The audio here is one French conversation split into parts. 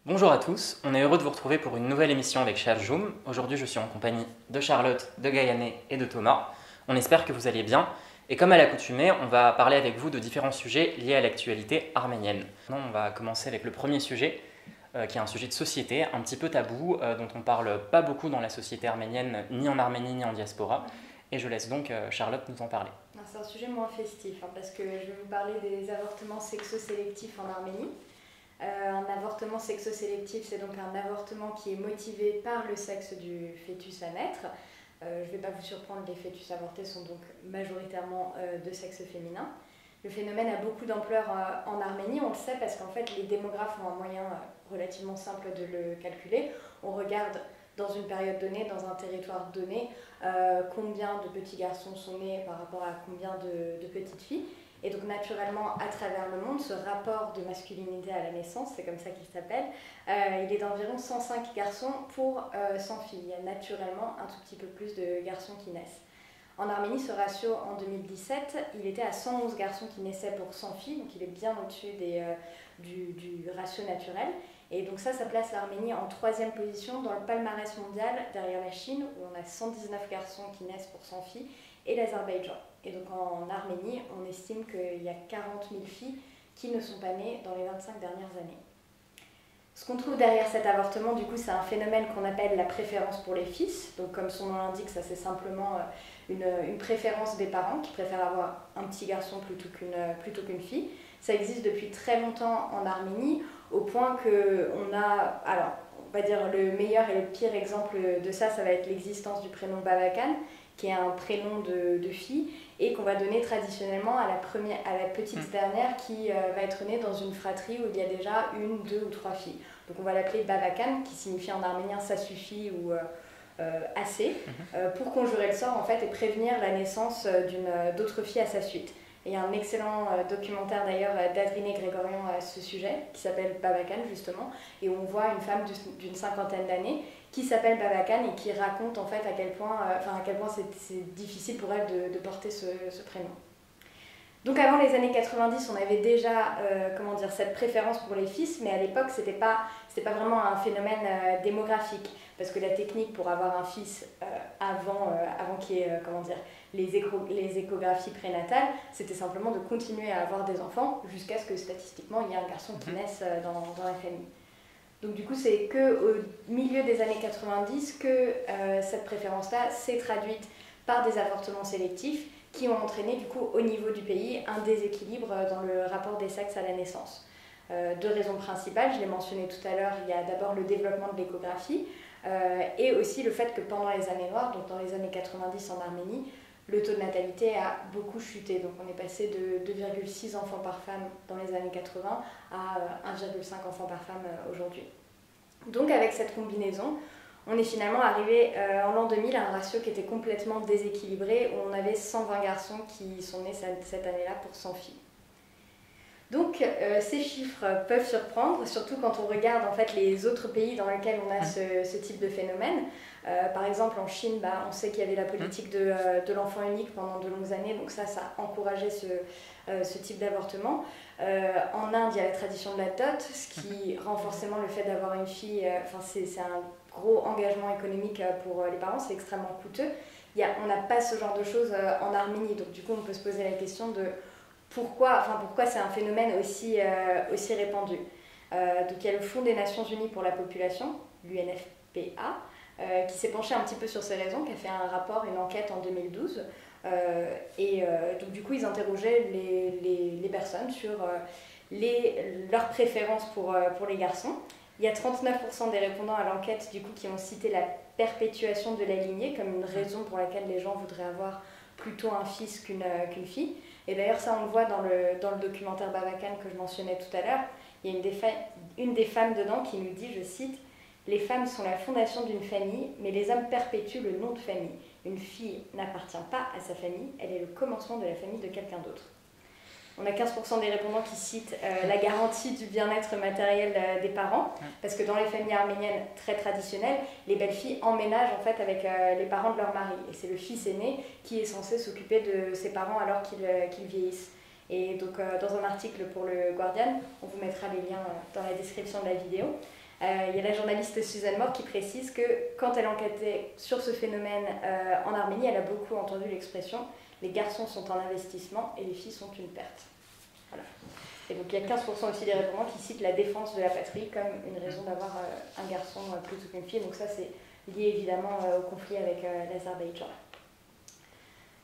Bonjour à tous, on est heureux de vous retrouver pour une nouvelle émission avec Chef Joum. Aujourd'hui je suis en compagnie de Charlotte, de Gaïané et de Thomas. On espère que vous allez bien. Et comme à l'accoutumée, on va parler avec vous de différents sujets liés à l'actualité arménienne. Maintenant, on va commencer avec le premier sujet, qui est un sujet de société, un petit peu tabou, dont on parle pas beaucoup dans la société arménienne, ni en Arménie ni en diaspora. Et je laisse donc Charlotte nous en parler. C'est un sujet moins festif, parce que je vais vous parler des avortements sexo-sélectifs en Arménie. Un avortement sexo-sélectif, c'est donc un avortement qui est motivé par le sexe du fœtus à naître. Je ne vais pas vous surprendre, les fœtus avortés sont donc majoritairement de sexe féminin. Le phénomène a beaucoup d'ampleur en Arménie, on le sait parce qu'en fait les démographes ont un moyen relativement simple de le calculer. On regarde dans une période donnée, dans un territoire donné, combien de petits garçons sont nés par rapport à combien de petites filles. Et donc naturellement, à travers le monde, ce rapport de masculinité à la naissance, c'est comme ça qu'il s'appelle, il est d'environ 105 garçons pour 100 filles. Il y a naturellement un tout petit peu plus de garçons qui naissent. En Arménie, ce ratio en 2017, il était à 111 garçons qui naissaient pour 100 filles, donc il est bien au-dessus du ratio naturel. Et donc ça place l'Arménie en 3e position dans le palmarès mondial, derrière la Chine, où on a 119 garçons qui naissent pour 100 filles, et l'Azerbaïdjan. Et donc en Arménie, on estime qu'il y a 40 000 filles qui ne sont pas nées dans les 25 dernières années. Ce qu'on trouve derrière cet avortement, du coup, c'est un phénomène qu'on appelle la préférence pour les fils. Donc comme son nom l'indique, ça c'est simplement une préférence des parents qui préfèrent avoir un petit garçon plutôt qu'une fille. Ça existe depuis très longtemps en Arménie, au point qu'on a, alors on va dire le meilleur et le pire exemple de ça, ça va être l'existence du prénom Babakan, qui est un prénom de fille, et qu'on va donner traditionnellement à la petite dernière qui va être née dans une fratrie où il y a déjà 1, 2 ou 3 filles. Donc on va l'appeler Babakan, qui signifie en arménien ça suffit ou assez, pour conjurer le sort en fait et prévenir la naissance d'autres filles à sa suite. Et il y a un excellent documentaire d'ailleurs d'Adriné Grégorian à ce sujet, qui s'appelle Babakan justement, et où on voit une femme d'une 50aine d'années qui s'appelle Babakan et qui raconte en fait à quel point c'est difficile pour elle de porter ce prénom. Donc avant les années 90, on avait déjà cette préférence pour les fils, mais à l'époque c'était pas vraiment un phénomène démographique, parce que la technique pour avoir un fils avant qu'il y ait les échographies prénatales, c'était simplement de continuer à avoir des enfants jusqu'à ce que statistiquement il y ait un garçon qui naisse dans la famille. Donc du coup c'est qu'au milieu des années 90 que cette préférence-là s'est traduite par des avortements sélectifs qui ont entraîné du coup au niveau du pays un déséquilibre dans le rapport des sexes à la naissance. Deux raisons principales, je l'ai mentionné tout à l'heure, il y a d'abord le développement de l'échographie et aussi le fait que pendant les années noires, donc dans les années 90 en Arménie, le taux de natalité a beaucoup chuté. Donc on est passé de 2,6 enfants par femme dans les années 80 à 1,5 enfants par femme aujourd'hui. Donc avec cette combinaison, on est finalement arrivé en l'an 2000 à un ratio qui était complètement déséquilibré, où on avait 120 garçons qui sont nés cette année-là pour 100 filles. Donc ces chiffres peuvent surprendre, surtout quand on regarde en fait les autres pays dans lesquels on a ce type de phénomène. Par exemple en Chine, on sait qu'il y avait la politique de l'enfant unique pendant de longues années, donc ça encourageait ce type d'avortement. En Inde, il y a la tradition de la dot, ce qui rend forcément le fait d'avoir une fille, c'est un gros engagement économique pour les parents, c'est extrêmement coûteux. On n'a pas ce genre de choses en Arménie, donc du coup on peut se poser la question de pourquoi c'est un phénomène aussi répandu. Donc il y a le Fonds des Nations Unies pour la population, l'UNFPA, qui s'est penché un petit peu sur ces raisons, qui a fait un rapport, une enquête en 2012. Donc du coup ils interrogeaient les personnes sur leurs préférences pour les garçons. Il y a 39% des répondants à l'enquête du coup, qui ont cité la perpétuation de la lignée comme une raison pour laquelle les gens voudraient avoir plutôt un fils qu'une fille. Et d'ailleurs ça on le voit dans le documentaire Babakan que je mentionnais tout à l'heure. Il y a une des femmes dedans qui nous dit, je cite, « Les femmes sont la fondation d'une famille, mais les hommes perpétuent le nom de famille. Une fille n'appartient pas à sa famille, elle est le commencement de la famille de quelqu'un d'autre. » On a 15% des répondants qui citent la garantie du bien-être matériel des parents, parce que dans les familles arméniennes très traditionnelles, les belles-filles emménagent en fait avec les parents de leur mari. Et c'est le fils aîné qui est censé s'occuper de ses parents alors qu'ils vieillissent. Et donc dans un article pour le Guardian, on vous mettra les liens dans la description de la vidéo, Il y a la journaliste Suzanne Moore qui précise que quand elle enquêtait sur ce phénomène en Arménie, elle a beaucoup entendu l'expression « les garçons sont un investissement et les filles sont une perte ». Voilà. Et donc il y a 15% aussi des répondants qui citent la défense de la patrie comme une raison d'avoir un garçon plutôt qu'une fille. Donc ça c'est lié évidemment au conflit avec l'Azerbaïdjan.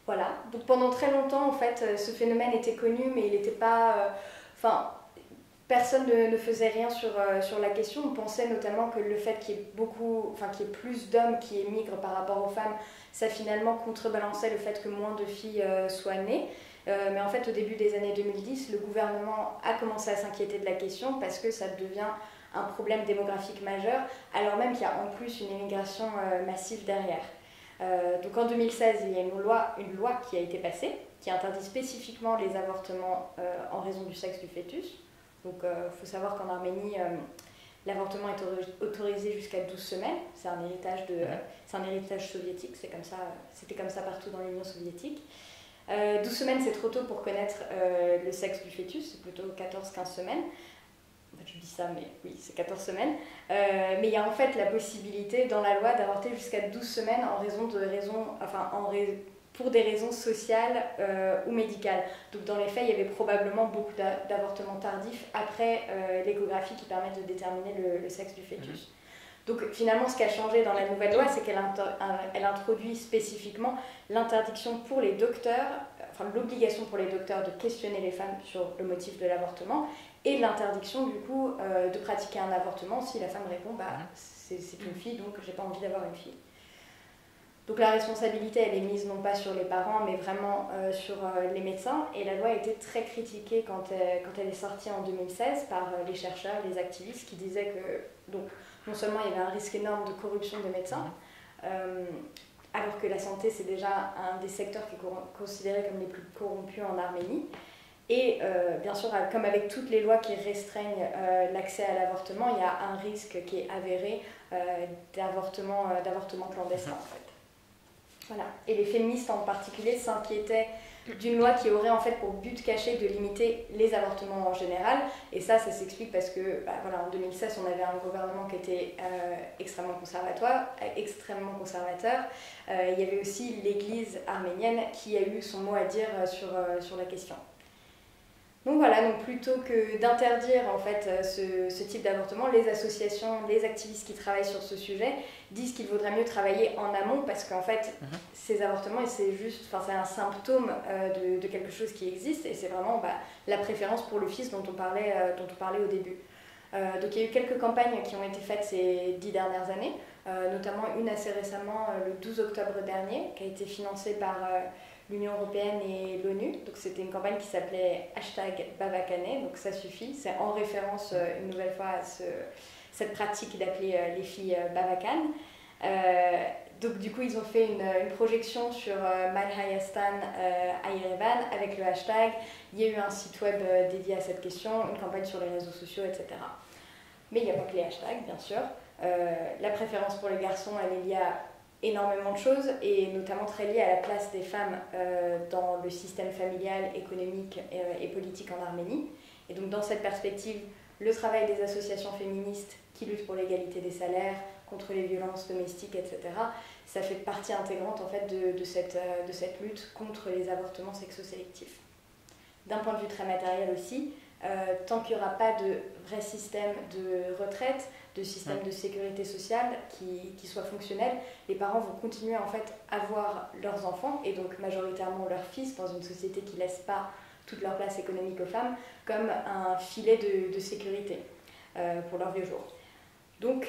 Voilà, donc pendant très longtemps en fait ce phénomène était connu mais il n'était pas... personne ne faisait rien sur la question. On pensait notamment que le fait qu'il y ait plus d'hommes qui émigrent par rapport aux femmes, ça finalement contrebalançait le fait que moins de filles soient nées. Mais en fait, au début des années 2010, le gouvernement a commencé à s'inquiéter de la question parce que ça devient un problème démographique majeur, alors même qu'il y a en plus une immigration massive derrière. Donc en 2016, il y a une loi qui a été passée, qui interdit spécifiquement les avortements en raison du sexe du fœtus. Donc il faut savoir qu'en Arménie, l'avortement est autorisé jusqu'à 12 semaines. C'est un héritage soviétique, c'était comme ça partout dans l'Union soviétique. 12 semaines, c'est trop tôt pour connaître le sexe du fœtus, c'est plutôt 14-15 semaines. En fait, je dis ça, mais oui, c'est 14 semaines. Mais il y a en fait la possibilité dans la loi d'avorter jusqu'à 12 semaines pour des raisons sociales ou médicales. Donc dans les faits, il y avait probablement beaucoup d'avortements tardifs après l'échographie qui permettent de déterminer le sexe du fœtus. Donc finalement, ce qui a changé dans la nouvelle loi, c'est qu'elle introduit spécifiquement l'interdiction pour les docteurs, l'obligation pour les docteurs de questionner les femmes sur le motif de l'avortement et l'interdiction du coup de pratiquer un avortement si la femme répond c'est une fille donc j'ai pas envie d'avoir une fille. Donc la responsabilité elle est mise non pas sur les parents mais vraiment sur les médecins et la loi a été très critiquée quand elle est sortie en 2016 par les chercheurs, les activistes qui disaient que donc, non seulement il y avait un risque énorme de corruption des médecins, alors que la santé c'est déjà un des secteurs qui est considéré comme les plus corrompus en Arménie. Et bien sûr, comme avec toutes les lois qui restreignent l'accès à l'avortement, il y a un risque qui est avéré d'avortement clandestin en fait. Voilà. Et les féministes en particulier s'inquiétaient d'une loi qui aurait en fait pour but caché de limiter les avortements en général. Et ça s'explique parce que en 2016, on avait un gouvernement qui était extrêmement conservateur. Il y avait aussi l'Église arménienne qui a eu son mot à dire sur la question. Donc voilà, donc plutôt que d'interdire en fait ce type d'avortement, les associations, les activistes qui travaillent sur ce sujet disent qu'il vaudrait mieux travailler en amont parce qu'en fait ces avortements c'est un symptôme de quelque chose qui existe et c'est vraiment la préférence pour le fils dont on parlait au début. Donc il y a eu quelques campagnes qui ont été faites ces 10 dernières années, notamment une assez récemment le 12 octobre dernier qui a été financée par l'Union européenne et l'ONU. Donc c'était une campagne qui s'appelait #Bavakane, donc ça suffit, c'est en référence une nouvelle fois à cette pratique d'appeler les filles Bavakan. Donc du coup ils ont fait une projection sur Malhayastan à Yerevan avec le hashtag. Il y a eu un site web dédié à cette question, une campagne sur les réseaux sociaux, etc. Mais il n'y a pas que les hashtags, bien sûr. La préférence pour les garçons, elle est liée à énormément de choses et notamment très liée à la place des femmes dans le système familial, économique et politique en Arménie. Et donc dans cette perspective, le travail des associations féministes qui luttent pour l'égalité des salaires, contre les violences domestiques, etc., ça fait partie intégrante en fait de cette lutte contre les avortements sexosélectifs. D'un point de vue très matériel aussi, tant qu'il n'y aura pas de vrai système de retraite, de système de sécurité sociale qui soit fonctionnel, les parents vont continuer en fait à voir leurs enfants et donc majoritairement leurs fils dans une société qui ne laisse pas toute leur place économique aux femmes comme un filet de sécurité pour leur vieux jour. Donc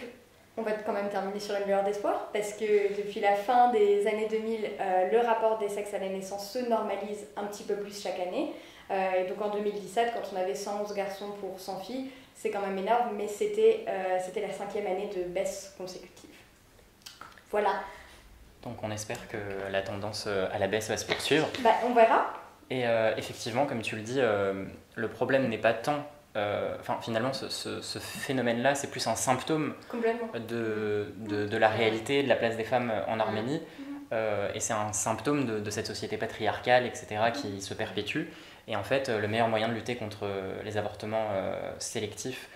on va quand même terminer sur une lueur d'espoir parce que depuis la fin des années 2000, le rapport des sexes à la naissance se normalise un petit peu plus chaque année. Et donc en 2017, quand on avait 111 garçons pour 100 filles, c'est quand même énorme, mais c'était la 5e année de baisse consécutive. Voilà. Donc on espère que la tendance à la baisse va se poursuivre. On verra. Et effectivement, comme tu le dis, le problème n'est pas tant... finalement, ce phénomène-là, c'est plus un symptôme de la réalité, de la place des femmes en Arménie. Et c'est un symptôme de cette société patriarcale, etc., qui se perpétue. Et en fait, le meilleur moyen de lutter contre les avortements sélectifs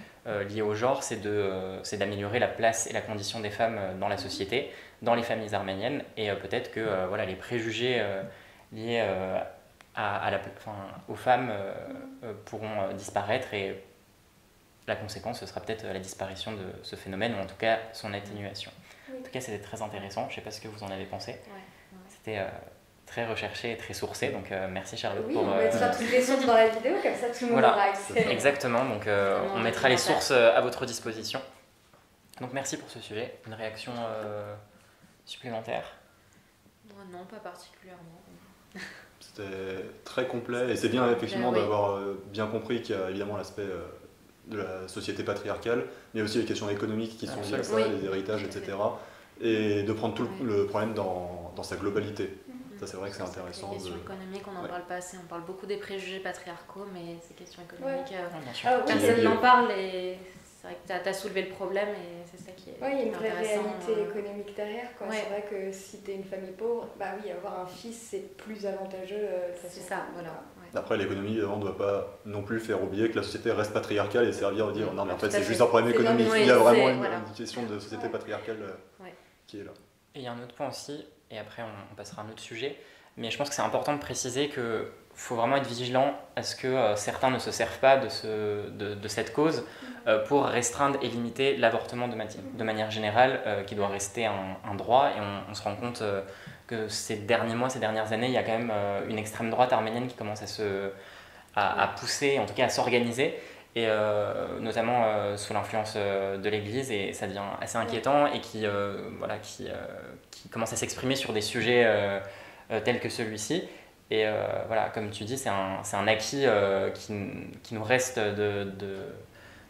liées au genre, c'est d'améliorer la place et la condition des femmes dans la société, dans les familles arméniennes, et peut-être que voilà, les préjugés liés aux femmes pourront disparaître, et la conséquence, ce sera peut-être la disparition de ce phénomène, ou en tout cas son atténuation. En tout cas, c'était très intéressant. Je ne sais pas ce que vous en avez pensé. C'était très recherché et très sourcé, donc merci Charlotte. Oui, on mettra toutes les sources dans la vidéo, comme ça tout le monde aura accès. Exactement, donc on mettra les sources à votre disposition. Donc merci pour ce sujet. Une réaction supplémentaire? Non, pas particulièrement. C'était très complet, et c'est bien effectivement d'avoir bien compris qu'il y a évidemment l'aspect de la société patriarcale, mais aussi les questions économiques qui sont liées à ça, les héritages, etc. Et de prendre tout le problème dans sa globalité. Ça, c'est vrai que c'est intéressant. Les questions économiques, on n'en parle pas assez. On parle beaucoup des préjugés patriarcaux, mais ces questions économiques, personne n'en parle. Et c'est vrai que tu as soulevé le problème, et c'est ça qui est il y a une vraie intéressant. réalité économique derrière. C'est vrai que si tu es une famille pauvre, avoir un fils, c'est plus avantageux. C'est ça, voilà. Après, l'économie, évidemment, ne doit pas non plus faire oublier que la société reste patriarcale et servir à dire non, mais en fait, c'est juste un problème économique. Il y a vraiment une question de société patriarcale qui est là. Et il y a un autre point aussi, et après on passera à un autre sujet, mais je pense que c'est important de préciser qu'il faut vraiment être vigilant à ce que certains ne se servent pas de cette cause pour restreindre et limiter l'avortement de manière générale, qui doit rester un droit. Et on se rend compte que ces derniers mois, ces dernières années, il y a quand même une extrême droite arménienne qui commence à pousser, en tout cas à s'organiser, et notamment sous l'influence de l'Église, et ça devient assez inquiétant, et qui commence à s'exprimer sur des sujets tels que celui-ci. Et voilà, comme tu dis, c'est un acquis qui nous reste de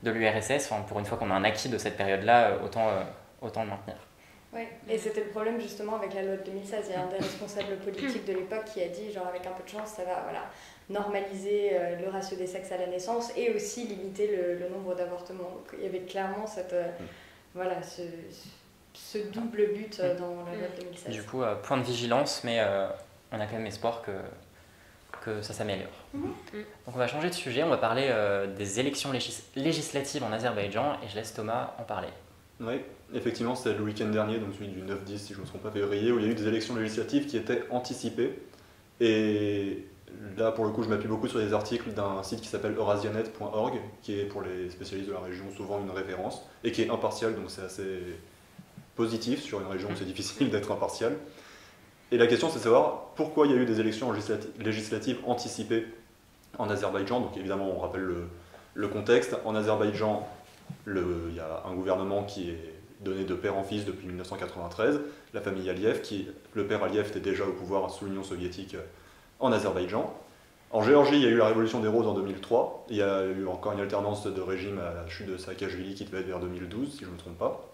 l'URSS. Pour une fois qu'on a un acquis de cette période-là, autant le maintenir. Oui, et c'était le problème justement avec la loi de 2016. Il y a un des responsables politiques de l'époque qui a dit, genre avec un peu de chance, ça va normaliser le ratio des sexes à la naissance et aussi limiter le nombre d'avortements. Donc il y avait clairement ce double but dans la loi de 2016. Du coup, point de vigilance, mais on a quand même espoir que ça s'améliore. Donc on va changer de sujet, on va parler des élections législatives en Azerbaïdjan, et je laisse Thomas en parler. Oui, effectivement, c'était le week-end dernier, donc celui du 9-10, si je ne me trompe pas, février, où il y a eu des élections législatives qui étaient anticipées. Et là, pour le coup, je m'appuie beaucoup sur des articles d'un site qui s'appelle eurasianet.org, qui est pour les spécialistes de la région souvent une référence, et qui est impartial, donc c'est assez positif sur une région où c'est difficile d'être impartial. Et la question, c'est de savoir pourquoi il y a eu des élections législatives anticipées en Azerbaïdjan. Donc évidemment, on rappelle le contexte. En Azerbaïdjan, il y a un gouvernement qui est donné de père en fils depuis 1993, la famille Aliyev, le père Aliyev était déjà au pouvoir sous l'Union soviétique en Azerbaïdjan. En Géorgie, il y a eu la révolution des roses en 2003, il y a eu encore une alternance de régime à la chute de Saakashvili qui devait être vers 2012, si je ne me trompe pas.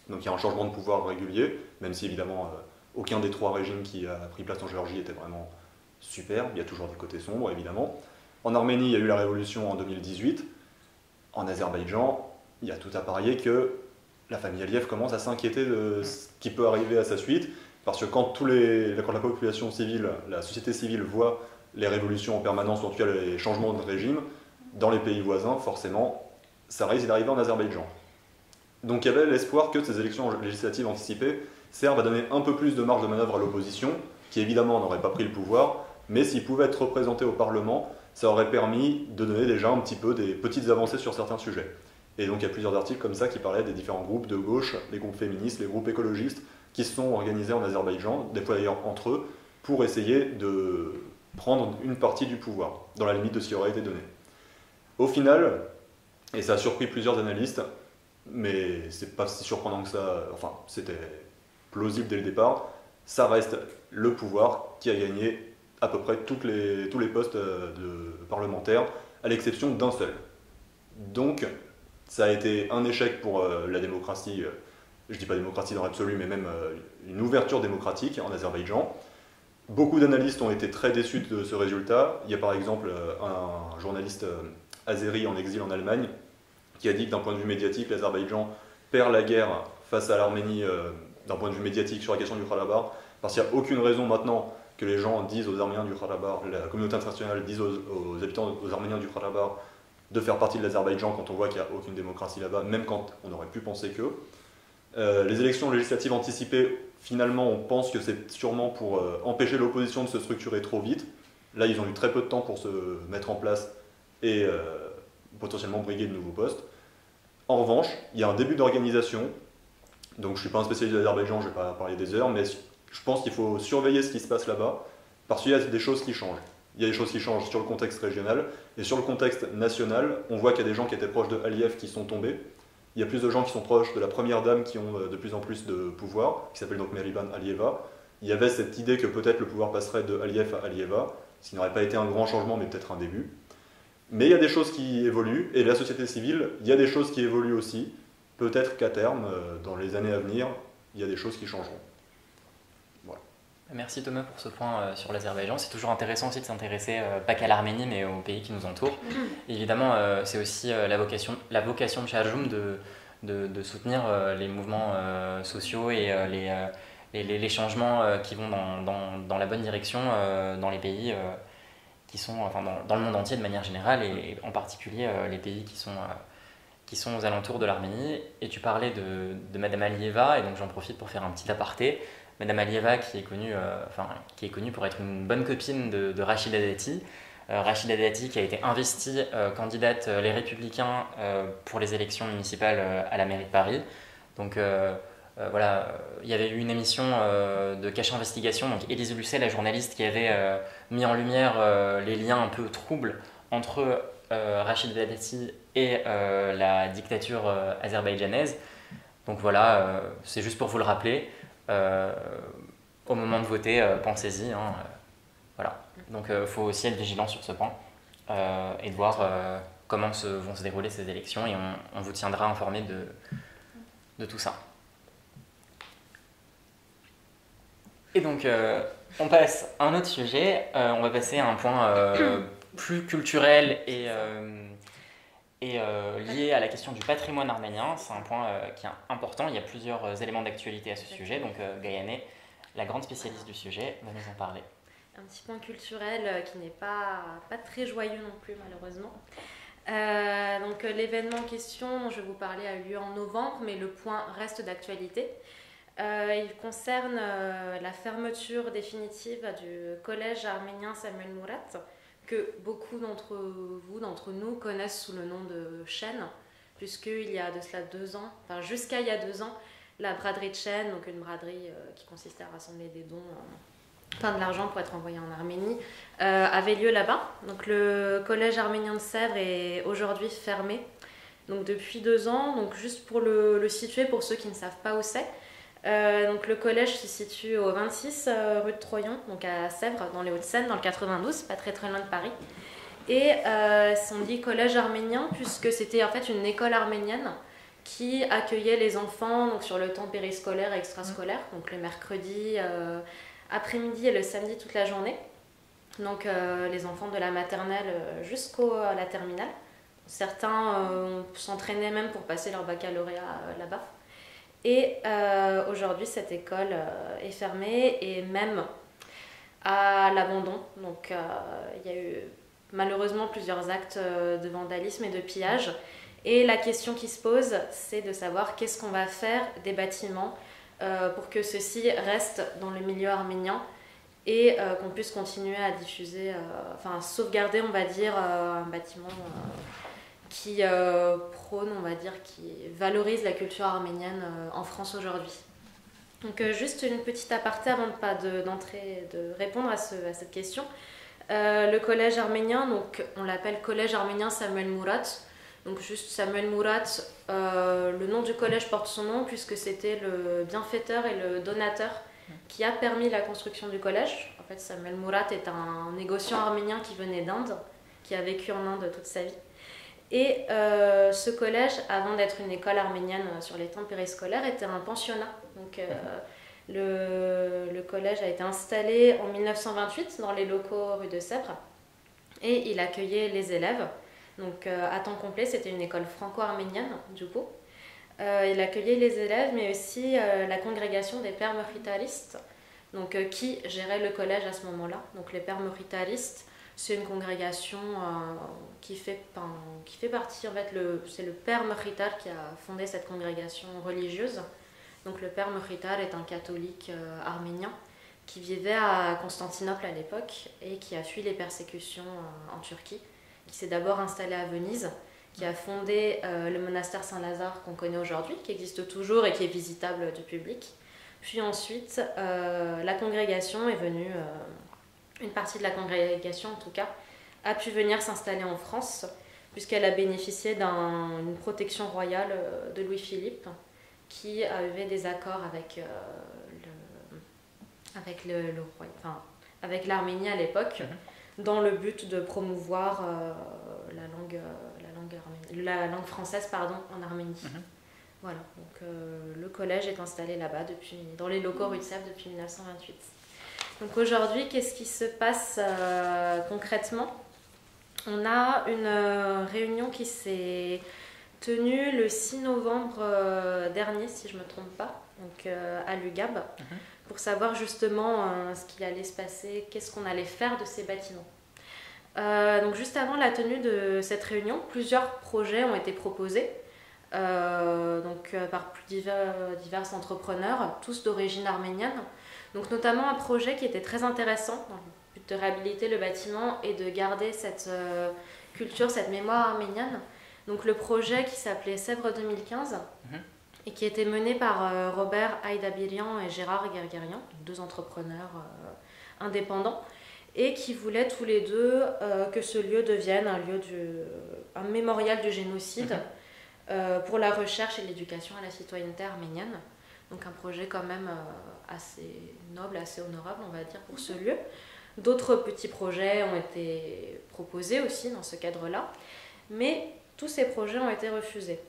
Donc il y a un changement de pouvoir régulier, même si évidemment aucun des trois régimes qui a pris place en Géorgie était vraiment superbe, il y a toujours des côtés sombres évidemment. En Arménie, il y a eu la révolution en 2018. En Azerbaïdjan, il y a tout à parier que la famille Aliyev commence à s'inquiéter de ce qui peut arriver à sa suite, parce que quand la population civile, la société civile voit les révolutions en permanence, ou en tout cas les changements de régime, dans les pays voisins, forcément, ça risque d'arriver en Azerbaïdjan. Donc il y avait l'espoir que ces élections législatives anticipées servent à donner un peu plus de marge de manœuvre à l'opposition, qui évidemment n'aurait pas pris le pouvoir, mais s'ils pouvaient être représentés au Parlement, ça aurait permis de donner déjà un petit peu des petites avancées sur certains sujets. Et donc il y a plusieurs articles comme ça qui parlaient des différents groupes de gauche, les groupes féministes, les groupes écologistes, qui se sont organisés en Azerbaïdjan, des fois d'ailleurs entre eux, pour essayer de prendre une partie du pouvoir, dans la limite de ce qui aurait été donné. Au final, et ça a surpris plusieurs analystes, mais c'est pas si surprenant que ça, enfin c'était plausible dès le départ, ça reste le pouvoir qui a gagné à peu près tous les postes de parlementaires, à l'exception d'un seul. Donc ça a été un échec pour la démocratie, je dis pas démocratie dans l'absolu, mais même une ouverture démocratique en Azerbaïdjan. Beaucoup d'analystes ont été très déçus de ce résultat. Il y a par exemple un journaliste azéri en exil en Allemagne qui a dit que d'un point de vue médiatique, l'Azerbaïdjan perd la guerre face à l'Arménie d'un point de vue médiatique sur la question du Karabakh, parce qu'il n'y a aucune raison maintenant que les gens disent aux Arméniens du Karabakh, la communauté internationale dise aux habitants, aux Arméniens du Karabakh, de faire partie de l'Azerbaïdjan quand on voit qu'il n'y a aucune démocratie là-bas, même quand on aurait pu penser que. Les élections législatives anticipées, finalement, on pense que c'est sûrement pour empêcher l'opposition de se structurer trop vite. Là, ils ont eu très peu de temps pour se mettre en place et potentiellement briguer de nouveaux postes. En revanche, il y a un début d'organisation. Donc, je ne suis pas un spécialiste de l'Azerbaïdjan, je ne vais pas parler des heures, mais je pense qu'il faut surveiller ce qui se passe là-bas, parce qu'il y a des choses qui changent. Il y a des choses qui changent sur le contexte régional, et sur le contexte national, on voit qu'il y a des gens qui étaient proches de Aliyev qui sont tombés. Il y a plus de gens qui sont proches de la première dame qui ont de plus en plus de pouvoir, qui s'appelle donc Merivan Aliyeva. Il y avait cette idée que peut-être le pouvoir passerait de Aliyev à Aliyeva, ce qui n'aurait pas été un grand changement, mais peut-être un début. Mais il y a des choses qui évoluent, et la société civile, il y a des choses qui évoluent aussi. Peut-être qu'à terme, dans les années à venir, il y a des choses qui changeront. Voilà. Merci Thomas pour ce point sur l'Azerbaïdjan. C'est toujours intéressant aussi de s'intéresser pas qu'à l'Arménie, mais aux pays qui nous entourent. Évidemment, c'est aussi la vocation de Charjoum de soutenir les mouvements sociaux et les changements qui vont dans la bonne direction dans les pays qui sont, enfin dans le monde entier de manière générale, et en particulier les pays qui sont aux alentours de l'Arménie. Et tu parlais de Madame Aliyeva, et donc j'en profite pour faire un petit aparté. Madame Aliyeva qui est connue pour être une bonne copine de Rachida Dati. Rachida Dati qui a été investie candidate Les Républicains pour les élections municipales à la mairie de Paris. Donc voilà, il y avait eu une émission de Cache Investigation, donc Élise Lucet, la journaliste, qui avait mis en lumière les liens un peu troubles entre Rachida Dati et la dictature azerbaïdjanaise. Donc voilà, c'est juste pour vous le rappeler. Au moment de voter, pensez-y. Voilà. Donc il faut aussi être vigilant sur ce point et de voir comment vont se dérouler ces élections, et on vous tiendra informé de tout ça. Et donc on passe à un autre sujet. On va passer à un point plus culturel et lié à la question du patrimoine arménien. C'est un point qui est important. Il y a plusieurs éléments d'actualité à ce sujet. Donc Gayane, la grande spécialiste du sujet, va nous en parler. Un petit point culturel qui n'est pas très joyeux non plus, malheureusement. Donc l'événement en question dont je vais vous parler a eu lieu en novembre, mais le point reste d'actualité. Il concerne la fermeture définitive du collège arménien Samuel Murat, que beaucoup d'entre nous connaissent sous le nom de Chêne, puisqu'il y a de cela 2 ans, enfin jusqu'à il y a 2 ans, la braderie de Chêne, donc une braderie qui consistait à rassembler des dons, de l'argent pour être envoyé en Arménie, avait lieu là-bas. Donc le collège arménien de Sèvres est aujourd'hui fermé, donc depuis 2 ans. Donc juste pour le situer pour ceux qui ne savent pas où c'est, donc le collège se situe au 26 rue de Troyon, donc à Sèvres, dans les Hauts-de-Seine, dans le 92, pas très loin de Paris. Et on dit collège arménien puisque c'était en fait une école arménienne qui accueillait les enfants donc sur le temps périscolaire et extrascolaire, donc le mercredi après-midi et le samedi toute la journée. Donc les enfants de la maternelle jusqu'à la terminale. Certains s'entraînaient même pour passer leur baccalauréat là-bas. Et aujourd'hui, cette école est fermée et même à l'abandon. Donc il y a eu malheureusement plusieurs actes de vandalisme et de pillage. Et la question qui se pose, c'est de savoir qu'est-ce qu'on va faire des bâtiments pour que ceux-ci restent dans le milieu arménien et qu'on puisse continuer à diffuser, sauvegarder, on va dire, un bâtiment qui prône, on va dire, qui valorise la culture arménienne en France aujourd'hui. Donc juste une petite aparté avant de répondre à cette question. Le collège arménien, donc on l'appelle collège arménien Samuel Murat. Donc juste Samuel Murat, le nom du collège porte son nom puisque c'était le bienfaiteur et le donateur qui a permis la construction du collège. En fait, Samuel Murat est un négociant arménien qui venait d'Inde, qui a vécu en Inde toute sa vie. Et ce collège, avant d'être une école arménienne sur les temps périscolaires, était un pensionnat. Donc le collège a été installé en 1928 dans les locaux rue de Sèvres et il accueillait les élèves. Donc à temps complet, c'était une école franco-arménienne du coup. Il accueillait les élèves, mais aussi la congrégation des pères meuritaristes, donc qui gérait le collège à ce moment-là. Donc les pères meuritaristes, C'est une congrégation qui fait partie, en fait, c'est le père Merital qui a fondé cette congrégation religieuse. Donc le père Merital est un catholique arménien qui vivait à Constantinople à l'époque et qui a fui les persécutions en Turquie, qui s'est d'abord installé à Venise, qui a fondé le monastère Saint-Lazare qu'on connaît aujourd'hui, qui existe toujours et qui est visitable du public. Puis ensuite, la congrégation est venue, une partie de la congrégation en tout cas, a pu venir s'installer en France, puisqu'elle a bénéficié d'une protection royale de Louis-Philippe, qui avait des accords avec avec l'Arménie à l'époque, dans le but de promouvoir la langue française en Arménie. Voilà, donc le collège est installé là-bas dans les locaux rue de Sèvres depuis 1928. Donc aujourd'hui, qu'est-ce qui se passe concrètement? On a une réunion qui s'est tenue le 6 novembre dernier, si je ne me trompe pas, donc à l'UGAB, pour savoir justement ce qui allait se passer, qu'est-ce qu'on allait faire de ces bâtiments. Donc juste avant la tenue de cette réunion, plusieurs projets ont été proposés par divers entrepreneurs, tous d'origine arménienne. Donc notamment un projet qui était très intéressant dans le but de réhabiliter le bâtiment et de garder cette culture, cette mémoire arménienne. Donc le projet qui s'appelait Sèvres 2015 et qui était mené par Robert Aïdabirian et Gérard Guerguerian, deux entrepreneurs indépendants, et qui voulaient tous les deux que ce lieu devienne un mémorial du génocide pour la recherche et l'éducation à la citoyenneté arménienne. Donc un projet quand même assez noble, assez honorable, on va dire, pour ce lieu. D'autres petits projets ont été proposés aussi dans ce cadre-là, mais tous ces projets ont été refusés.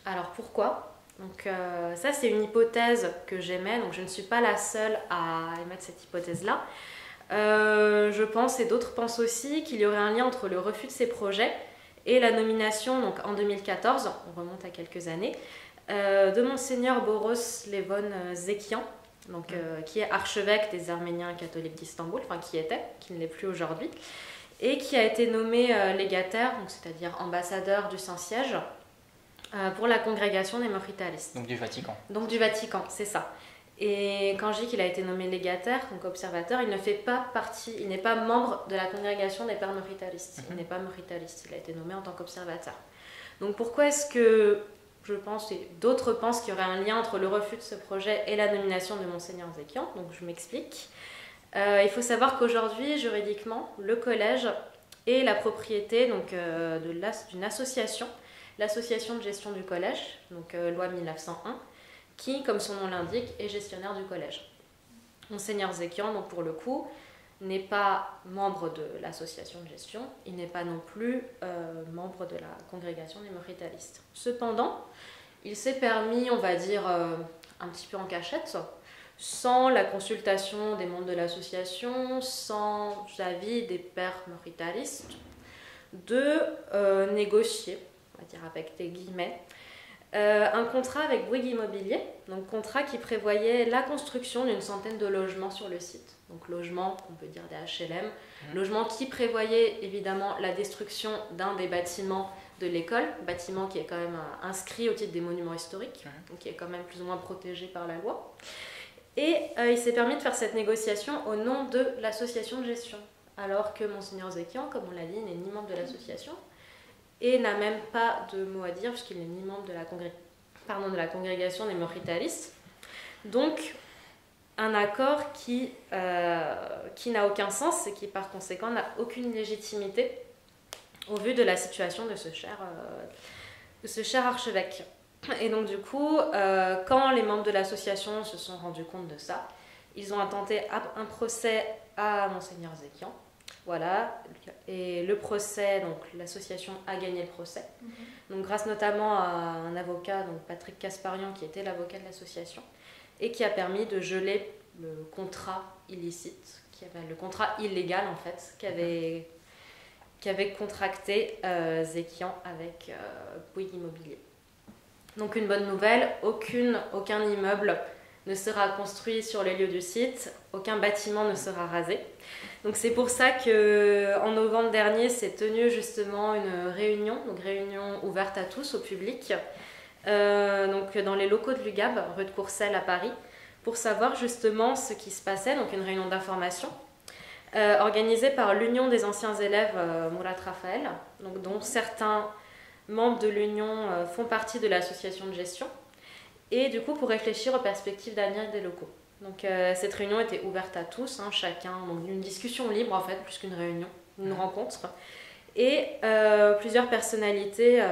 Alors pourquoi? Donc ça, c'est une hypothèse que j'émets, donc je ne suis pas la seule à émettre cette hypothèse-là. Je pense, et d'autres pensent aussi, qu'il y aurait un lien entre le refus de ces projets et la nomination, donc en 2014, on remonte à quelques années, de Monseigneur Boros Levon Zekian, donc, qui est archevêque des Arméniens catholiques d'Istanbul, enfin qui ne l'est plus aujourd'hui, et qui a été nommé légataire, donc c'est-à-dire ambassadeur du Saint-Siège, pour la congrégation des Moritalistes. Donc du Vatican. Donc du Vatican, c'est ça. Et quand je dis qu'il a été nommé légataire, donc observateur, il ne fait pas partie, il n'est pas membre de la congrégation des pères Moritalistes. Il n'est pas Moritaliste, il a été nommé en tant qu'observateur. Donc pourquoi est-ce que je pense, et d'autres pensent qu'il y aurait un lien entre le refus de ce projet et la nomination de Monseigneur Zekian? Donc je m'explique. Il faut savoir qu'aujourd'hui, juridiquement, le collège est la propriété donc, d'une association, l'association de gestion du collège, donc loi 1901, qui, comme son nom l'indique, est gestionnaire du collège. Monseigneur Zekian, donc pour le coup, n'est pas membre de l'association de gestion, il n'est pas non plus membre de la congrégation des Moritalistes. Cependant, il s'est permis, on va dire, un petit peu en cachette, sans la consultation des membres de l'association, sans l'avis des pères Moritalistes, de négocier, on va dire avec des guillemets, un contrat avec Bouygues Immobilier, donc contrat qui prévoyait la construction d'une centaine de logements sur le site. Donc logements, on peut dire des HLM, logements qui prévoyaient évidemment la destruction d'un des bâtiments de l'école, bâtiment qui est quand même inscrit au titre des monuments historiques, donc qui est quand même plus ou moins protégé par la loi. Et il s'est permis de faire cette négociation au nom de l'association de gestion, alors que Monseigneur Zekian, comme on l'a dit, n'est ni membre de l'association, et n'a même pas de mot à dire puisqu'il n'est ni membre de la congrégation des Moritalistes. Donc un accord qui n'a aucun sens et qui par conséquent n'a aucune légitimité au vu de la situation de ce cher archevêque. Et donc du coup, quand les membres de l'association se sont rendus compte de ça, ils ont intenté un procès à Monseigneur Zekian. Voilà, et le procès, donc l'association a gagné le procès. Donc grâce notamment à un avocat, donc Patrick Casparian, qui était l'avocat de l'association, et qui a permis de geler le contrat illicite, le contrat illégal en fait, qu'avait contracté Zekian avec Bouygues Immobilier. Donc une bonne nouvelle, aucun immeuble ne sera construit sur les lieux du site, aucun bâtiment ne sera rasé. Donc c'est pour ça qu'en novembre dernier s'est tenue justement une réunion, donc réunion ouverte à tous, au public, donc dans les locaux de l'UGAB, rue de Courcelles à Paris, pour savoir justement ce qui se passait, donc une réunion d'information organisée par l'Union des anciens élèves Murat Raphael, donc dont certains membres de l'Union font partie de l'association de gestion, et du coup pour réfléchir aux perspectives d'avenir des locaux. Donc cette réunion était ouverte à tous, hein, chacun, donc une discussion libre en fait, plus qu'une réunion, une rencontre, et plusieurs personnalités,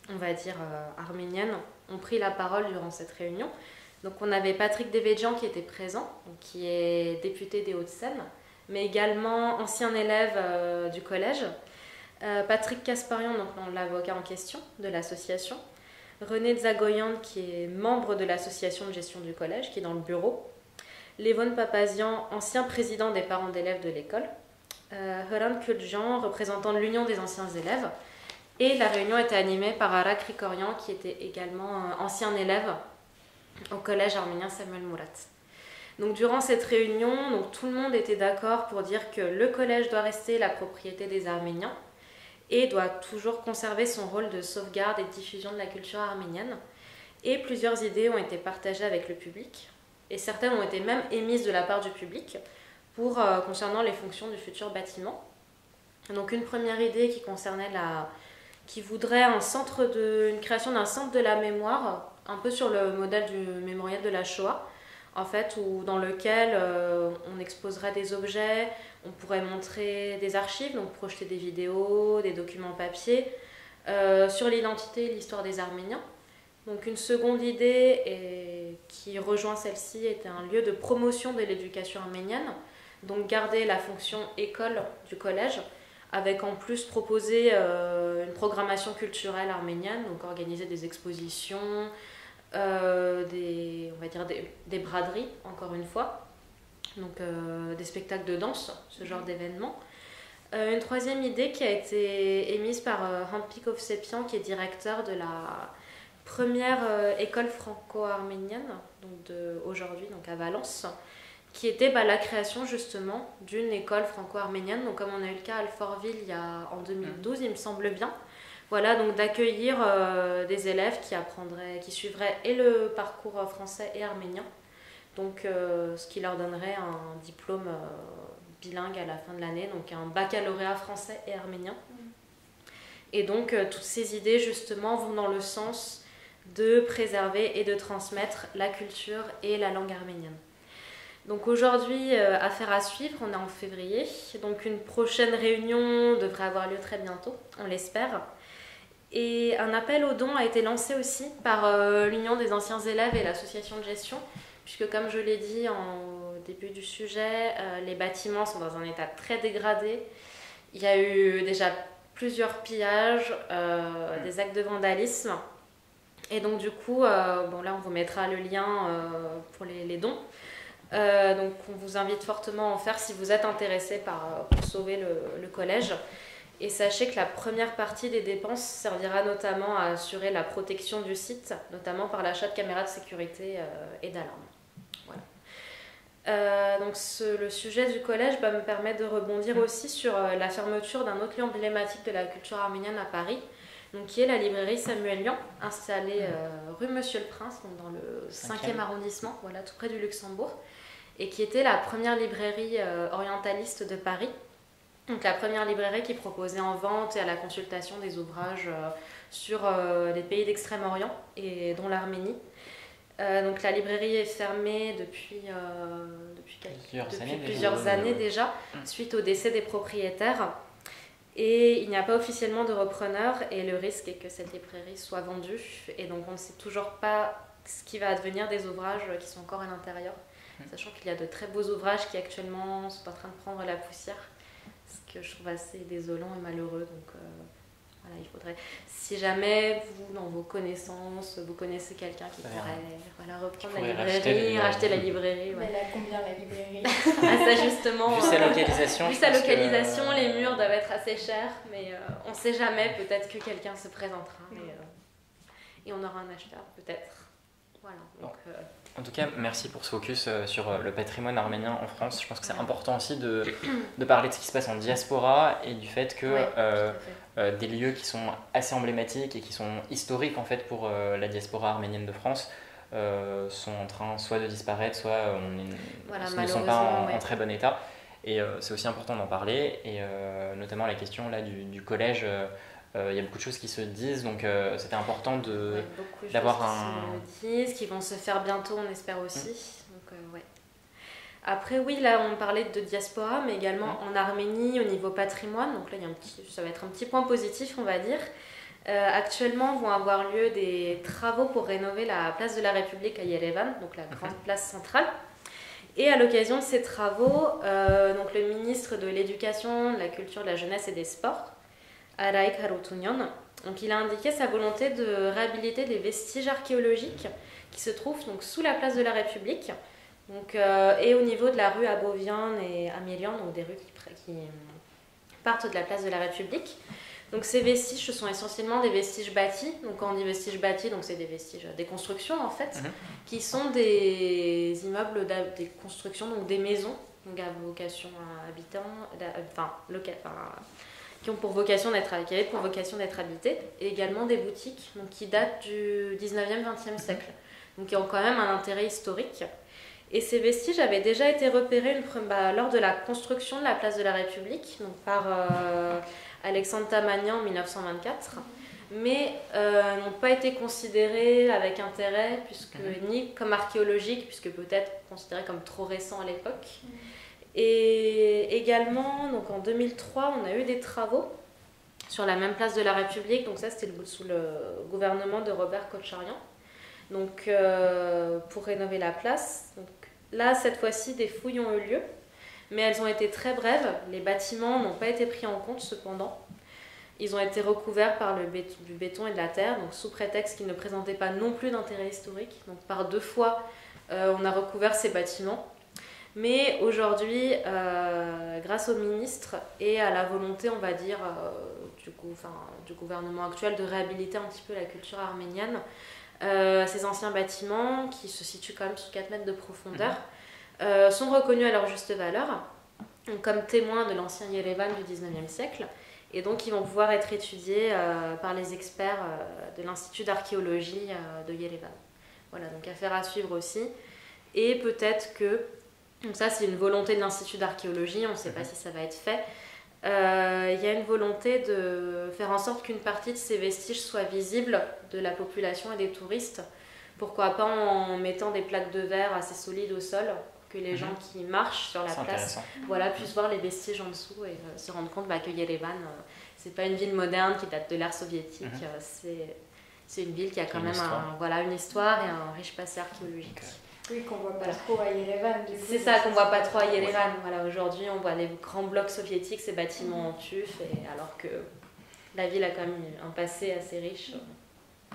on va dire arméniennes, ont pris la parole durant cette réunion. Donc on avait Patrick Devedjian qui était présent, donc, qui est député des Hauts-de-Seine, mais également ancien élève du collège. Patrick Kasparian, donc l'avocat en question de l'association. René Zagoyan, qui est membre de l'association de gestion du collège, qui est dans le bureau. Lévon Papazian, ancien président des parents d'élèves de l'école. Hrant Kuljan, représentant de l'Union des anciens élèves. Et la réunion était animée par Arak Rikorian, qui était également ancien élève au collège arménien Samuel Murat. Donc durant cette réunion, donc, tout le monde était d'accord pour dire que le collège doit rester la propriété des Arméniens et doit toujours conserver son rôle de sauvegarde et de diffusion de la culture arménienne. Et plusieurs idées ont été partagées avec le public, et certaines ont été même émises de la part du public concernant les fonctions du futur bâtiment. Donc une première idée qui voudrait une création d'un centre de la mémoire, un peu sur le modèle du mémorial de la Shoah, en fait, dans lequel on exposerait des objets, on pourrait montrer des archives, donc projeter des vidéos, des documents papier, sur l'identité et l'histoire des Arméniens. Donc une seconde idée qui rejoint celle-ci était un lieu de promotion de l'éducation arménienne, donc garder la fonction école du collège, avec en plus proposer une programmation culturelle arménienne, donc organiser des expositions, des braderies, encore une fois, donc des spectacles de danse, ce genre d'événements. Une troisième idée qui a été émise par Hrant Hovsepian, qui est directeur de la première école franco-arménienne, donc aujourd'hui, donc à Valence, qui était la création justement d'une école franco-arménienne, donc comme on a eu le cas à Alfortville en 2012, il me semble bien. Voilà, donc d'accueillir des élèves qui suivraient et le parcours français et arménien, donc ce qui leur donnerait un diplôme bilingue à la fin de l'année, donc un baccalauréat français et arménien. Et donc toutes ces idées justement vont dans le sens de préserver et de transmettre la culture et la langue arménienne. Donc aujourd'hui, affaire à suivre, on est en février, donc une prochaine réunion devrait avoir lieu très bientôt, on l'espère. Et un appel aux dons a été lancé aussi par l'Union des anciens élèves et l'association de gestion, puisque comme je l'ai dit au début du sujet, les bâtiments sont dans un état très dégradé. Il y a eu déjà plusieurs pillages, des actes de vandalisme. Et donc du coup, là on vous mettra le lien pour les dons. Donc on vous invite fortement à en faire si vous êtes intéressé pour sauver le collège. Et sachez que la première partie des dépenses servira notamment à assurer la protection du site, notamment par l'achat de caméras de sécurité et d'alarmes. Voilà. Donc le sujet du collège me permet de rebondir aussi sur la fermeture d'un autre lieu emblématique de la culture arménienne à Paris, donc qui est la librairie Samuel Lian, installée rue Monsieur le Prince, donc dans le 5e arrondissement, voilà, tout près du Luxembourg, et qui était la première librairie orientaliste de Paris. Donc la première librairie qui proposait en vente et à la consultation des ouvrages sur les pays d'Extrême-Orient et dont l'Arménie. Donc la librairie est fermée depuis plusieurs années déjà, suite au décès des propriétaires. Et il n'y a pas officiellement de repreneur et le risque est que cette librairie soit vendue. Et donc on ne sait toujours pas ce qui va advenir des ouvrages qui sont encore à l'intérieur, sachant qu'il y a de très beaux ouvrages qui actuellement sont en train de prendre la poussière. Ce que je trouve assez désolant et malheureux. Donc voilà, il faudrait, si jamais vous, dans vos connaissances, vous connaissez quelqu'un qui pourrait reprendre la librairie, racheter la librairie. Mais elle a combien la librairie? Ça justement. Vu sa localisation. Vu sa localisation, les murs doivent être assez chers, mais on ne sait jamais, peut-être que quelqu'un se présentera et on aura un acheteur, peut-être. Voilà. Donc, En tout cas, merci pour ce focus sur le patrimoine arménien en France. Je pense que c'est important aussi de parler de ce qui se passe en diaspora et du fait que des lieux qui sont assez emblématiques et qui sont historiques en fait pour la diaspora arménienne de France sont en train soit de disparaître, soit ne sont pas en très bon état. Et c'est aussi important d'en parler, et notamment la question là, du collège. Il y a beaucoup de choses qui se disent, donc c'était important d'avoir qui vont se faire bientôt, on espère aussi. Donc, ouais. Après, oui, là on parlait de diaspora, mais également en Arménie au niveau patrimoine. Donc là, ça va être un petit point positif, on va dire. Actuellement vont avoir lieu des travaux pour rénover la place de la République à Yerevan, donc la grande place centrale. Et à l'occasion de ces travaux, donc le ministre de l'Éducation, de la Culture, de la Jeunesse et des Sports, Araik Harutyunyan, donc il a indiqué sa volonté de réhabiliter les vestiges archéologiques qui se trouvent donc sous la place de la République, donc, et au niveau de la rue Abovian et Amelian, donc des rues qui partent de la place de la République. Donc ces vestiges, ce sont essentiellement des vestiges bâtis. Donc quand on dit vestiges bâtis, donc c'est des vestiges, des constructions en fait, qui sont des immeubles, des constructions, donc des maisons, donc à vocation à habitants, qui ont pour vocation d'être habitées, et également des boutiques, donc qui datent du 19e, 20e siècle, donc qui ont quand même un intérêt historique. Et ces vestiges avaient déjà été repérés lors de la construction de la place de la République, donc par Alexandre Tamanian en 1924, mais n'ont pas été considérés avec intérêt, ni comme archéologiques, puisque peut-être considérés comme trop récents à l'époque. Et également, donc en 2003, on a eu des travaux sur la même place de la République, donc ça c'était sous le gouvernement de Robert Kocharian, donc pour rénover la place. Donc, là, cette fois-ci, des fouilles ont eu lieu, mais elles ont été très brèves. Les bâtiments n'ont pas été pris en compte cependant. Ils ont été recouverts par du béton et de la terre, donc sous prétexte qu'ils ne présentaient pas non plus d'intérêt historique. Donc par 2 fois, on a recouvert ces bâtiments. Mais aujourd'hui, grâce au ministre et à la volonté, on va dire, du gouvernement actuel de réhabiliter un petit peu la culture arménienne, ces anciens bâtiments, qui se situent quand même sous 4 mètres de profondeur, sont reconnus à leur juste valeur, comme témoins de l'ancien Yerevan du 19e siècle. Et donc, ils vont pouvoir être étudiés par les experts de l'Institut d'archéologie de Yerevan. Voilà, donc affaire à suivre aussi. Et peut-être que, donc ça c'est une volonté de l'Institut d'archéologie, on ne sait pas si ça va être fait, il y a une volonté de faire en sorte qu'une partie de ces vestiges soit visible de la population et des touristes. Pourquoi pas en mettant des plaques de verre assez solides au sol, que les gens qui marchent sur la place puissent voir les vestiges en dessous et se rendre compte que Yerevan, c'est pas une ville moderne qui date de l'ère soviétique, c'est une ville qui a quand même une histoire et un riche passé archéologique. Oui, qu'on voit pas trop à Yerevan. C'est ça qu'on voit pas trop à Yerevan. Voilà, aujourd'hui, on voit les grands blocs soviétiques, ces bâtiments en tuf, alors que la ville a quand même un passé assez riche.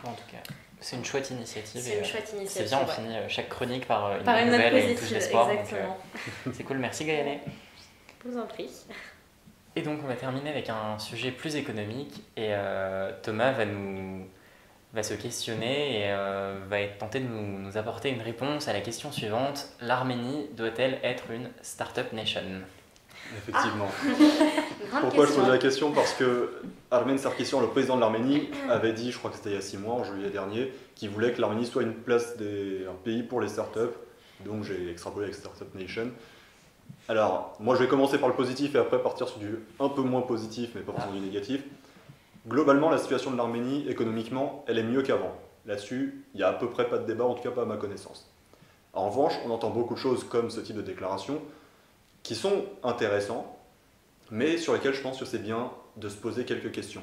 En tout cas, c'est une chouette initiative. C'est bien, on finit chaque chronique par une nouvelle et une touche d'espoir. Exactement. C'est cool, merci Gaëlle. Je vous en prie. Et donc, on va terminer avec un sujet plus économique. Et Thomas va se questionner et va tenter de nous apporter une réponse à la question suivante. L'Arménie doit-elle être une Startup Nation ? Effectivement. Pourquoi je pose la question ? Parce que Armen Sarkisyan, le président de l'Arménie, avait dit, je crois que c'était il y a 6 mois, en juillet dernier, qu'il voulait que l'Arménie soit un pays pour les startups. Donc j'ai extrapolé avec Startup Nation. Alors, moi je vais commencer par le positif et après partir sur du un peu moins positif, mais pas forcément du négatif. Globalement, la situation de l'Arménie, économiquement, elle est mieux qu'avant. Là-dessus, il n'y a à peu près pas de débat, en tout cas pas à ma connaissance. En revanche, on entend beaucoup de choses comme ce type de déclaration qui sont intéressants, mais sur lesquelles je pense que c'est bien de se poser quelques questions.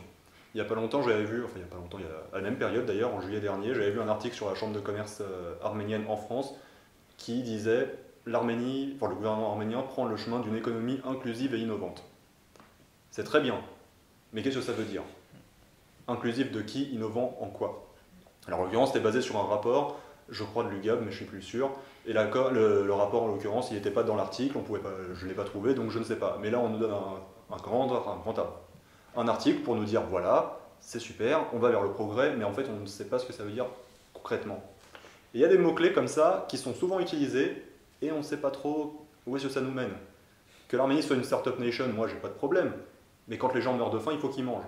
Il n'y a pas longtemps, il y a à la même période d'ailleurs, en juillet dernier, j'avais vu un article sur la Chambre de commerce arménienne en France qui disait le gouvernement arménien prend le chemin d'une économie inclusive et innovante. C'est très bien, mais qu'est-ce que ça veut dire ? Inclusif de qui, innovant en quoi ? Alors en l'occurrence, c'était basé sur un rapport, je crois de l'UGAB, mais je ne suis plus sûr. Et le rapport en l'occurrence, il n'était pas dans l'article, je ne l'ai pas trouvé, donc je ne sais pas. Mais là, on nous donne un article pour nous dire, voilà, c'est super, on va vers le progrès, mais en fait, on ne sait pas ce que ça veut dire concrètement. Et il y a des mots-clés comme ça qui sont souvent utilisés et on ne sait pas trop où est-ce que ça nous mène. Que l'Arménie soit une startup nation, moi j'ai pas de problème, mais quand les gens meurent de faim, il faut qu'ils mangent.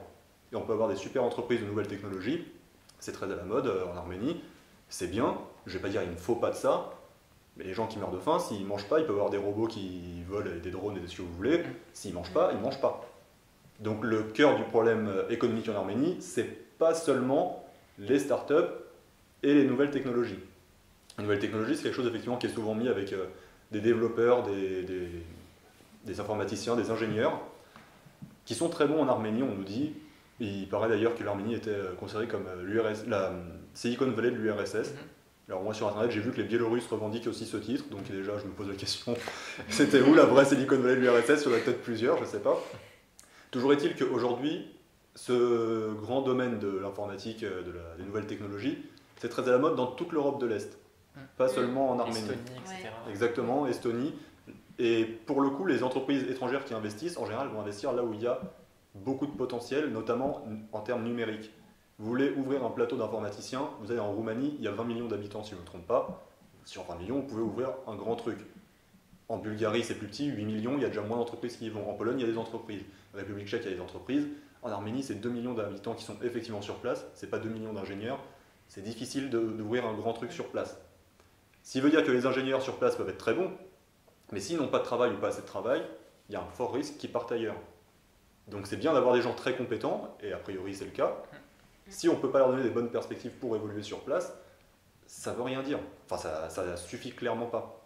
Et on peut avoir des super entreprises de nouvelles technologies, c'est très à la mode en Arménie, c'est bien, je vais pas dire il ne faut pas de ça, mais les gens qui meurent de faim, s'ils ne mangent pas, il peut y avoir des robots qui volent et des drones et ce que vous voulez, s'ils ne mangent pas, ils ne mangent pas. Donc le cœur du problème économique en Arménie, c'est pas seulement les startups et les nouvelles technologies. Les nouvelles technologies, c'est quelque chose effectivement qui est souvent mis avec des développeurs, des informaticiens, des ingénieurs, qui sont très bons en Arménie, on nous dit. Il paraît d'ailleurs que l'Arménie était considérée comme la Silicon Valley de l'URSS. Alors moi sur internet j'ai vu que les Biélorusses revendiquent aussi ce titre, donc déjà je me pose la question, c'était où la vraie Silicon Valley de l'URSS? Il y en a peut-être plusieurs, je ne sais pas. Toujours est-il qu'aujourd'hui, ce grand domaine de l'informatique, des nouvelles technologies, c'est très à la mode dans toute l'Europe de l'Est, pas seulement en Arménie. Estonie, etc. Exactement, Estonie. Et pour le coup, les entreprises étrangères qui investissent, en général, vont investir là où il y a beaucoup de potentiel, notamment en termes numériques. Vous voulez ouvrir un plateau d'informaticiens, vous allez en Roumanie, il y a 20 millions d'habitants si je ne me trompe pas. Sur 20 millions, vous pouvez ouvrir un grand truc. En Bulgarie, c'est plus petit, 8 millions, il y a déjà moins d'entreprises qui y vont. En Pologne, il y a des entreprises. En République tchèque, il y a des entreprises. En Arménie, c'est 2 millions d'habitants qui sont effectivement sur place. Ce n'est pas 2 millions d'ingénieurs. C'est difficile d'ouvrir un grand truc sur place. Ce qui veut dire que les ingénieurs sur place peuvent être très bons, mais s'ils n'ont pas de travail ou pas assez de travail, il y a un fort risque qu'ils partent ailleurs. Donc c'est bien d'avoir des gens très compétents, et a priori c'est le cas. Si on ne peut pas leur donner des bonnes perspectives pour évoluer sur place, ça ne veut rien dire. Enfin, ça ne suffit clairement pas.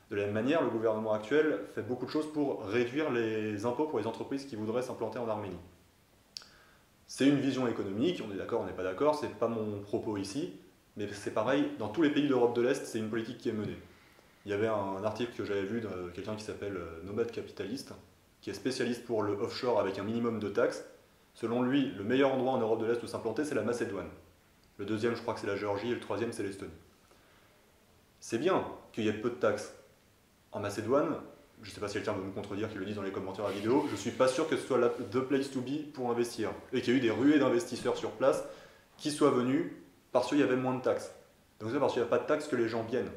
De la même manière, le gouvernement actuel fait beaucoup de choses pour réduire les impôts pour les entreprises qui voudraient s'implanter en Arménie. C'est une vision économique, on est d'accord, on n'est pas d'accord, c'est pas mon propos ici, mais c'est pareil, dans tous les pays d'Europe de l'Est, c'est une politique qui est menée. Il y avait un article que j'avais vu de quelqu'un qui s'appelle Nomade Capitaliste, qui est spécialiste pour le offshore avec un minimum de taxes. Selon lui, le meilleur endroit en Europe de l'Est où s'implanter, c'est la Macédoine. Le deuxième, je crois que c'est la Géorgie, et le troisième, c'est l'Estonie. C'est bien qu'il y ait peu de taxes. En Macédoine, je ne sais pas si quelqu'un veut me contredire, qui le dit dans les commentaires à la vidéo, je ne suis pas sûr que ce soit the place to be pour investir. Et qu'il y a eu des ruées d'investisseurs sur place qui soient venus parce qu'il y avait moins de taxes. Donc c'est parce qu'il n'y a pas de taxes que les gens viennent.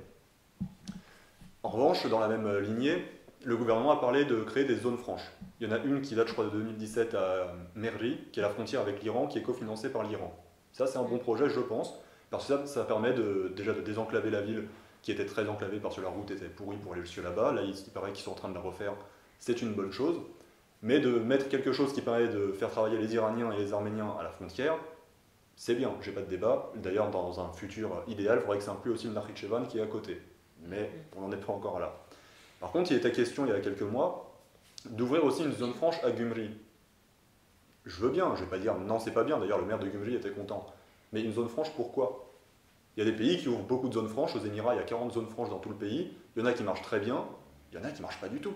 En revanche, dans la même lignée, le gouvernement a parlé de créer des zones franches. Il y en a une qui date, je crois, de 2017 à Merri, qui est la frontière avec l'Iran, qui est cofinancée par l'Iran. Ça, c'est un bon projet, je pense, parce que ça permet déjà de désenclaver la ville, qui était très enclavée parce que la route était pourrie pour aller jusque là-bas. Là, il paraît qu'ils sont en train de la refaire. C'est une bonne chose. Mais de mettre quelque chose qui permet de faire travailler les Iraniens et les Arméniens à la frontière, c'est bien, j'ai pas de débat. D'ailleurs, dans un futur idéal, il faudrait que ça inclue aussi le Nakhitchevan qui est à côté. Mais on n'en est pas encore là. Par contre, il était question, il y a quelques mois, d'ouvrir aussi une zone franche à Gümri. Je veux bien, je ne vais pas dire non, c'est pas bien. D'ailleurs, le maire de Gümri était content. Mais une zone franche, pourquoi? Il y a des pays qui ouvrent beaucoup de zones franches. Aux Émirats, il y a 40 zones franches dans tout le pays. Il y en a qui marchent très bien, il y en a qui ne marchent pas du tout.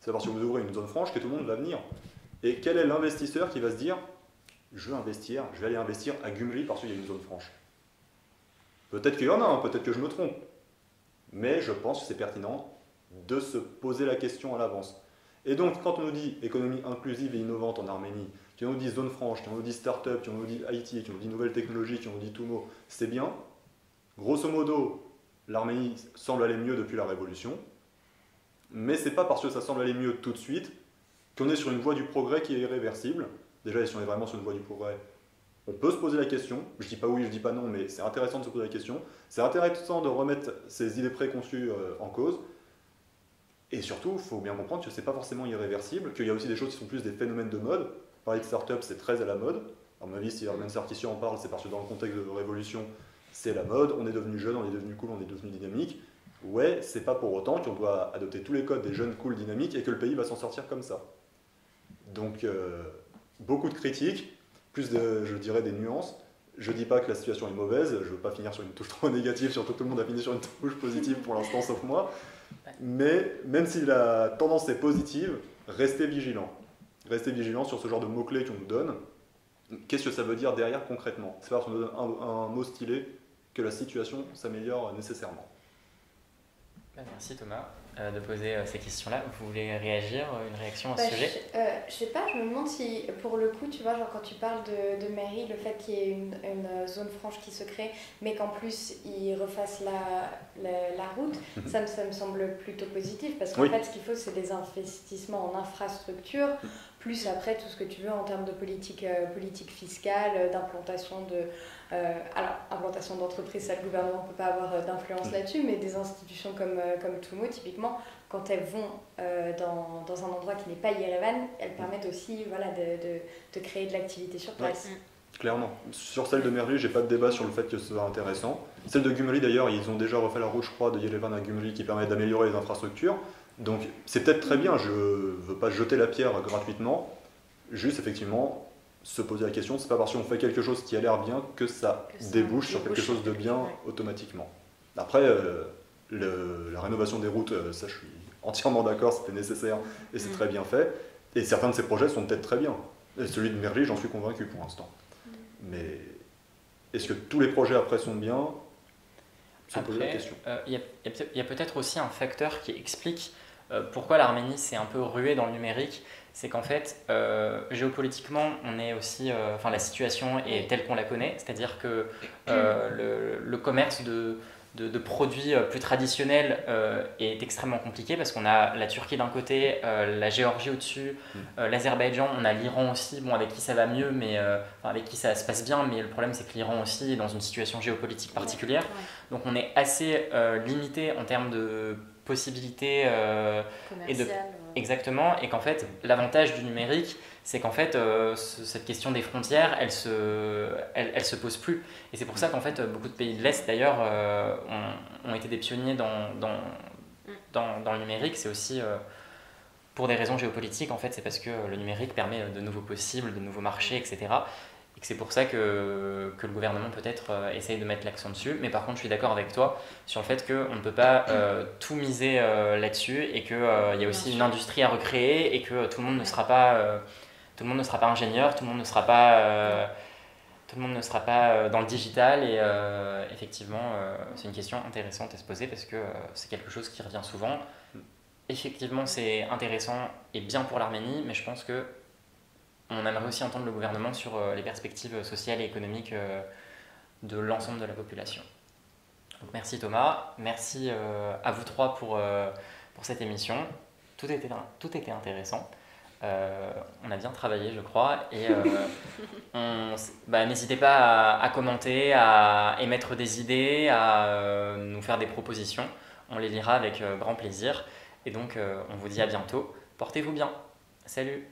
C'est parce que vous ouvrez une zone franche que tout le monde va venir. Et quel est l'investisseur qui va se dire je vais aller investir à Gümri parce qu'il y a une zone franche? Peut-être qu'il y en a, hein, peut-être que je me trompe. Mais je pense que c'est pertinent de se poser la question à l'avance. Et donc, quand on nous dit économie inclusive et innovante en Arménie, qui on nous dit zone franche, qui on nous dit start-up, qui on nous dit IT, qui on nous dit nouvelles technologies, qui on nous dit tout mot, c'est bien. Grosso modo, l'Arménie semble aller mieux depuis la Révolution, mais c'est pas parce que ça semble aller mieux tout de suite qu'on est sur une voie du progrès qui est irréversible. Déjà, si on est vraiment sur une voie du progrès, on peut se poser la question. Je dis pas oui, je dis pas non, mais c'est intéressant de se poser la question. C'est intéressant de remettre ces idées préconçues en cause. Et surtout, il faut bien comprendre que ce n'est pas forcément irréversible, qu'il y a aussi des choses qui sont plus des phénomènes de mode. Parler de start-up, c'est très à la mode. À mon avis, si Herman Sarkisian en parle, c'est parce que dans le contexte de révolution, c'est la mode. On est devenu jeune, on est devenu cool, on est devenu dynamique. Ouais, c'est pas pour autant qu'on doit adopter tous les codes des jeunes cool dynamiques et que le pays va s'en sortir comme ça. Donc, beaucoup de critiques, plus je dirais des nuances. Je dis pas que la situation est mauvaise, je veux pas finir sur une touche trop négative, surtout tout le monde a fini sur une touche positive pour l'instant, sauf moi. Mais même si la tendance est positive, restez vigilants. Restez vigilants sur ce genre de mots-clés qu'on nous donne. Qu'est-ce que ça veut dire derrière concrètement? C'est pas parce qu'on nous donne un mot stylé que la situation s'améliore nécessairement. Merci Thomas. de poser ces questions-là. Vous voulez réagir, une réaction à ce Bah, sujet? je sais pas, je me demande si, pour le coup, tu vois, genre quand tu parles de mairie, le fait qu'il y ait une zone franche qui se crée, mais qu'en plus ils refassent la route, ça me semble plutôt positif, parce qu'en Oui. fait, ce qu'il faut, c'est des investissements en infrastructure, plus après tout ce que tu veux en termes de politique fiscale, d'implantation alors, implantation d'entreprise, ça, le gouvernement ne peut pas avoir d'influence là-dessus, mais des institutions comme Tumo, typiquement, quand elles vont dans un endroit qui n'est pas Yerevan, elles permettent aussi voilà, de créer de l'activité sur place. Clairement. Sur celle de Merli, j'ai pas de débat sur le fait que ce soit intéressant. Celle de Gümri, d'ailleurs, ils ont déjà refait la route, je crois, de Yerevan à Gümri qui permet d'améliorer les infrastructures. Donc c'est peut-être très bien, je veux pas jeter la pierre gratuitement, juste effectivement se poser la question, c'est pas parce qu'on fait quelque chose qui a l'air bien que ça débouche sur quelque chose de bien automatiquement. Après, la rénovation des routes, ça je suis entièrement d'accord, c'était nécessaire et c'est très bien fait. Et certains de ces projets sont peut-être très bien. Et celui de Merli, j'en suis convaincu pour l'instant. Mais est-ce que tous les projets après sont bien? Se poser la question. Il y a peut-être aussi un facteur qui explique pourquoi l'Arménie s'est un peu ruée dans le numérique. C'est qu'en fait, géopolitiquement, on est aussi, la situation est telle qu'on la connaît, c'est-à-dire que le commerce de produits plus traditionnels est extrêmement compliqué parce qu'on a la Turquie d'un côté, la Géorgie au-dessus, l'Azerbaïdjan, on a l'Iran aussi, bon, avec qui ça va mieux, mais avec qui ça se passe bien, mais le problème c'est que l'Iran aussi est dans une situation géopolitique particulière. Donc on est assez limité en termes de possibilités et de exactement, et qu'en fait l'avantage du numérique c'est qu'en fait cette question des frontières elle se pose plus, et c'est pour ça qu'en fait beaucoup de pays de l'Est d'ailleurs ont été des pionniers dans le numérique. C'est aussi pour des raisons géopolitiques, en fait c'est parce que le numérique permet de nouveaux possibles, de nouveaux marchés, etc. Et que c'est pour ça que le gouvernement peut-être essaye de mettre l'accent dessus. Mais par contre, je suis d'accord avec toi sur le fait qu'on ne peut pas tout miser là-dessus, et qu'il y a aussi une industrie à recréer, et que tout le monde ne sera pas, ingénieur, tout le monde ne sera pas, dans le digital. Et effectivement, c'est une question intéressante à se poser parce que c'est quelque chose qui revient souvent. Effectivement, c'est intéressant et bien pour l'Arménie, mais je pense que on aimerait aussi entendre le gouvernement sur les perspectives sociales et économiques de l'ensemble de la population. Donc merci Thomas, merci à vous trois pour cette émission. Tout était intéressant. On a bien travaillé, je crois, et n'hésitez pas à commenter, à émettre des idées, à nous faire des propositions. On les lira avec grand plaisir. Et donc, on vous dit à bientôt. Portez-vous bien. Salut!